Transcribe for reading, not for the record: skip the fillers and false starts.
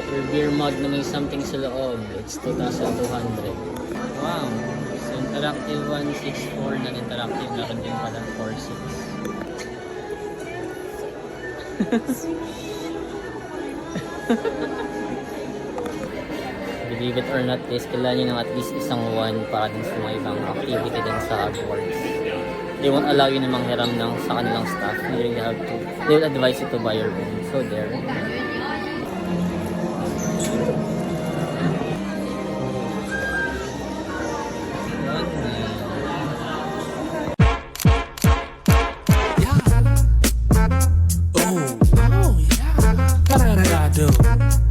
water beer mug na may something sa loob. It's 2,200. Wow. So, interactive 164, non-interactive na rin din pala 46. Believe it or not guys, kailangan nyo ng at least isang one para din sa mga ibang activity din sa Hogwarts. They won't allow you na manghiram ng sa kanilang staff. You really have to, they will advise you to buy your own. So there. Oh, yeah. What I gotta do?